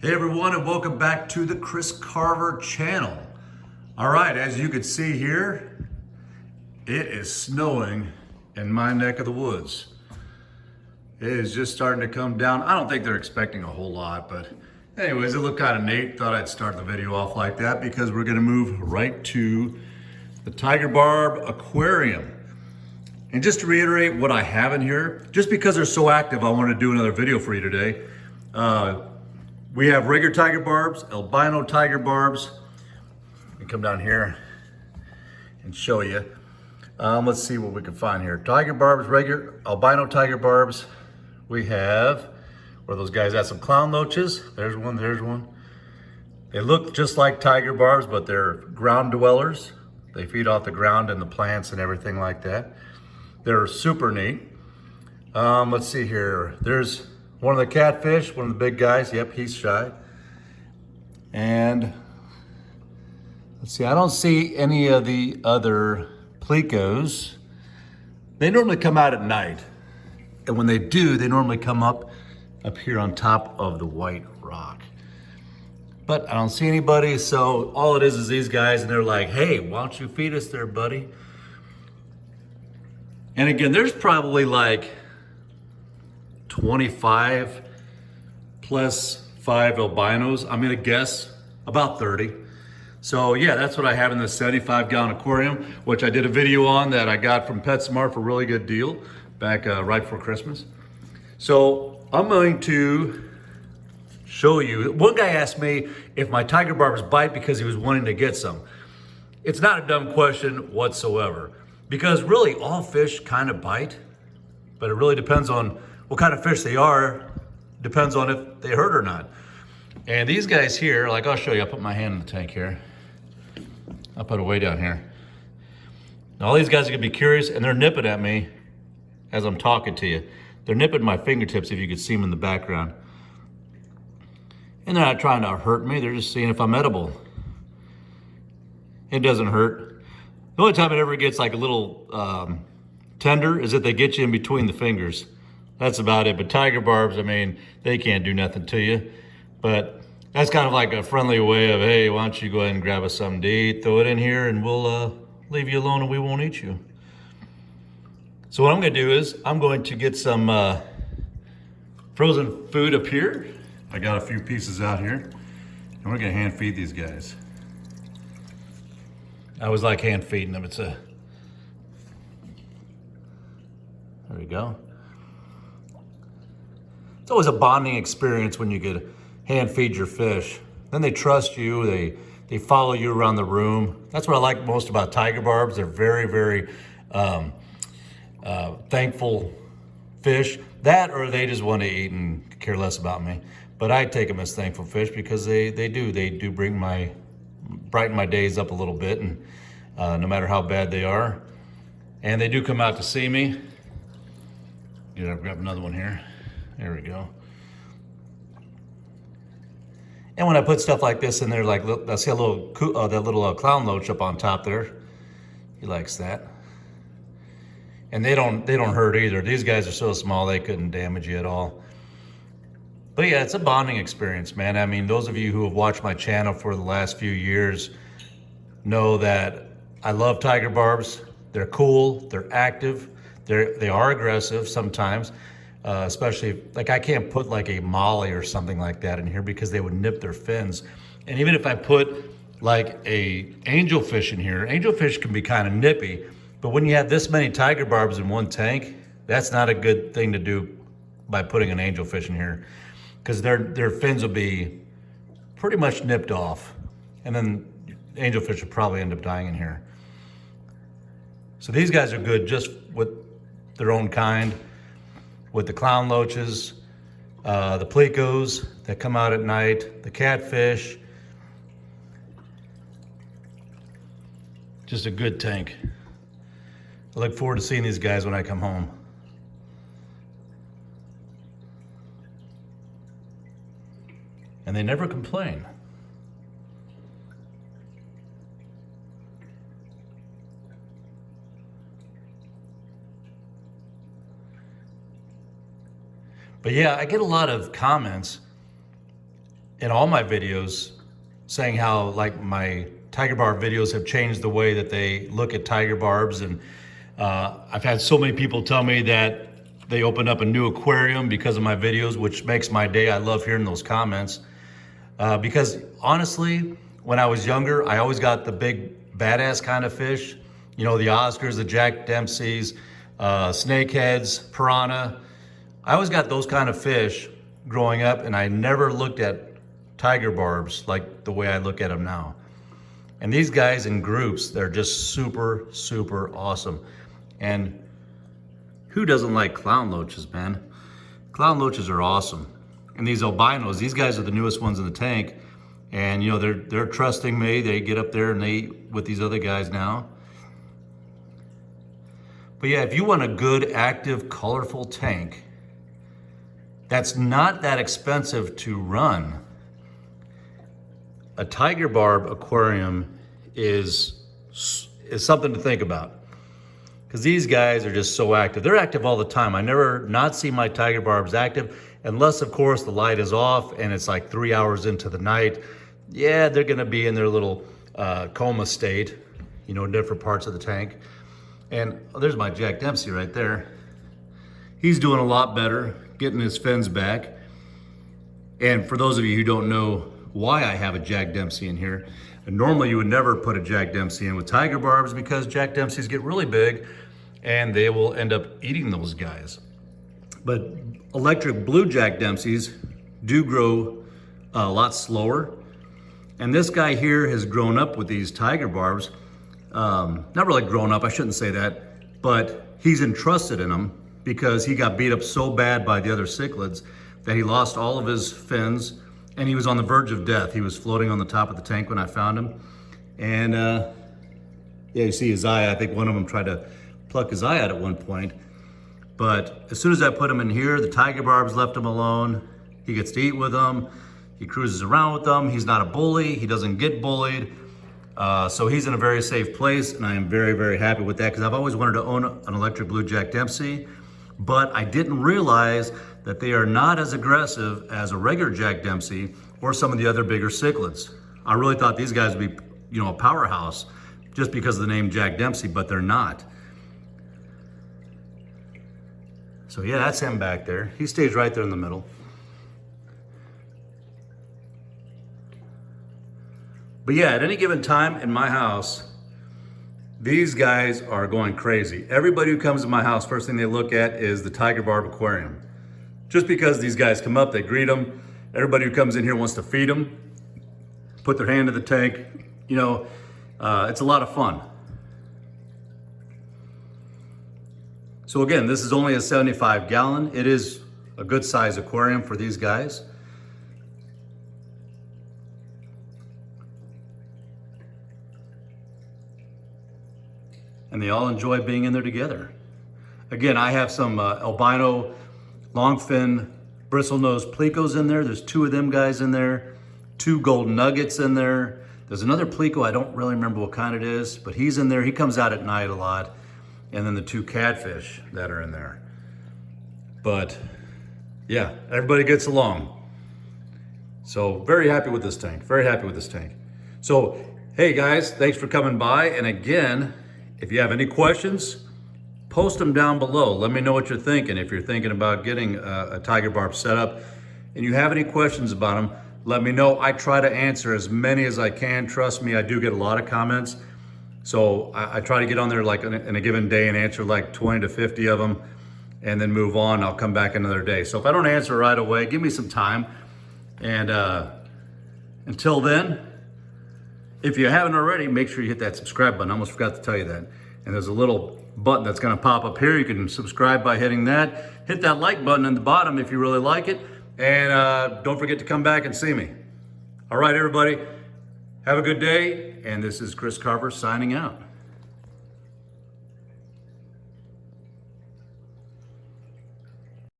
Hey everyone, and welcome back to the Criss Karver Channel. All right, as you can see here, it is snowing in my neck of the woods. It is just starting to come down. I don't think they're expecting a whole lot, but anyways, it looked kind of neat. Thought I'd start the video off like that because we're gonna move right to the Tiger Barb Aquarium. And just to reiterate what I have in here, just because they're so active, I wanted to do another video for you today. We have regular tiger barbs, albino tiger barbs. Let me come down here and show you. Let's see what we can find here. Tiger barbs, regular albino tiger barbs. We have, where those guys at? Some clown loaches. There's one, there's one. They look just like tiger barbs, but they're ground dwellers. They feed off the ground and the plants and everything like that. They're super neat. Let's see here. There's one of the catfish, one of the big guys. Yep, he's shy. And let's see, I don't see any of the other plecos. They normally come out at night. And when they do, they normally come up here on top of the white rock. But I don't see anybody, so all it is these guys, and they're like, hey, why don't you feed us there, buddy? And again, there's probably like 25 plus 5 albinos. I'm gonna guess about 30. So yeah, that's what I have in this 75-gallon aquarium, which I did a video on that I got from PetSmart for a really good deal back right before Christmas. So I'm going to show you. One guy asked me if my tiger barbs bite because he was wanting to get some. It's not a dumb question whatsoever, because really all fish kind of bite, but it really depends on what kind of fish they are, depends on if they hurt or not. And these guys here, like I'll show you, I'll put my hand in the tank here. I'll put it way down here. Now all these guys are gonna be curious, and they're nipping at me as I'm talking to you. They're nipping my fingertips, if you could see them in the background. And they're not trying to hurt me, they're just seeing if I'm edible. It doesn't hurt. The only time it ever gets like a little tender is if they get you in between the fingers. That's about it. But tiger barbs, I mean, they can't do nothing to you. But that's kind of like a friendly way of, hey, why don't you go ahead and grab us something to eat, throw it in here, and we'll leave you alone and we won't eat you. So what I'm gonna do is I'm going to get some frozen food up here. I got a few pieces out here, and we're gonna hand feed these guys. I always like hand feeding them. There we go. It's always a bonding experience when you get hand feed your fish. Then they trust you, they follow you around the room. That's what I like most about tiger barbs. They're very, very thankful fish. That, or they just want to eat and care less about me. But I take them as thankful fish because they do brighten my days up a little bit, and no matter how bad they are. And they do come out to see me. I'll grab another one here. There we go. And when I put stuff like this in there, like I see a little that little clown loach up on top there. He likes that. And they don't hurt either. These guys are so small they couldn't damage you at all. But yeah, it's a bonding experience, man. I mean, those of you who have watched my channel for the last few years know that I love tiger barbs. They're cool, they're active, they are aggressive sometimes. Especially, like I can't put like a molly or something like that in here because they would nip their fins. And even if I put like a angelfish in here, angelfish can be kind of nippy, but when you have this many tiger barbs in one tank, that's not a good thing to do by putting an angelfish in here, because their fins will be pretty much nipped off. And then angelfish will probably end up dying in here. So these guys are good just with their own kind. With the clown loaches, the plecos that come out at night, the catfish. Just a good tank. I look forward to seeing these guys when I come home. And they never complain. But yeah, I get a lot of comments in all my videos saying how like my tiger barb videos have changed the way that they look at tiger barbs. And I've had so many people tell me that they opened up a new aquarium because of my videos, which makes my day. I love hearing those comments. Because honestly, when I was younger, I always got the big badass kind of fish. You know, the Oscars, the Jack Dempseys, snakeheads, piranha. I always got those kind of fish growing up, and I never looked at tiger barbs like the way I look at them now. And these guys in groups, they're just super, super awesome. And who doesn't like clown loaches, man? Clown loaches are awesome. And these albinos, these guys are the newest ones in the tank. And you know, they're trusting me. They get up there and they eat with these other guys now. But yeah, if you want a good, active, colorful tank that's not that expensive to run, a tiger barb aquarium is something to think about. Because these guys are just so active. They're active all the time. I never not see my tiger barbs active, unless of course the light is off and it's like 3 hours into the night. Yeah, they're gonna be in their little coma state, you know, in different parts of the tank. And there's my Jack Dempsey right there. He's doing a lot better, getting his fins back. And for those of you who don't know why I have a Jack Dempsey in here, and normally you would never put a Jack Dempsey in with tiger barbs because Jack Dempseys get really big and they will end up eating those guys. But electric blue Jack Dempseys do grow a lot slower. And this guy here has grown up with these tiger barbs. Not really grown up, I shouldn't say that, but he's entrusted in them because he got beat up so bad by the other cichlids that he lost all of his fins and he was on the verge of death. He was floating on the top of the tank when I found him. And yeah, you see his eye. I think one of them tried to pluck his eye out at one point. But as soon as I put him in here, the tiger barbs left him alone. He gets to eat with them. He cruises around with them. He's not a bully. He doesn't get bullied. So he's in a very safe place, and I am very, very happy with that because I've always wanted to own an electric blue Jack Dempsey, but I didn't realize that they are not as aggressive as a regular Jack Dempsey or some of the other bigger cichlids. I really thought these guys would be, you know, a powerhouse just because of the name Jack Dempsey, but they're not. So yeah, that's him back there. He stays right there in the middle. But yeah, at any given time in my house, these guys are going crazy. Everybody who comes to my house, first thing they look at is the tiger barb aquarium. Just because these guys come up, they greet them. Everybody who comes in here wants to feed them, put their hand in the tank. You know, it's a lot of fun. So again, this is only a 75 gallon. It is a good size aquarium for these guys. And they all enjoy being in there together. Again, I have some albino longfin bristlenose plecos in there. There's 2 of them guys in there, 2 golden nuggets in there. There's another pleco, I don't really remember what kind it is, but he's in there. He comes out at night a lot. And then the 2 catfish that are in there. But yeah, everybody gets along. So very happy with this tank, very happy with this tank. So, hey guys, thanks for coming by. And again, if you have any questions, post them down below. Let me know what you're thinking. If you're thinking about getting a tiger barb setup and you have any questions about them, let me know. I try to answer as many as I can. Trust me, I do get a lot of comments. So I try to get on there like in a given day and answer like 20 to 50 of them and then move on. I'll come back another day. So if I don't answer right away, give me some time. And until then, if you haven't already, make sure you hit that subscribe button. I almost forgot to tell you that. And there's a little button that's gonna pop up here. You can subscribe by hitting that. Hit that like button in the bottom if you really like it. And don't forget to come back and see me. All right, everybody, have a good day. And this is Criss Karver signing out.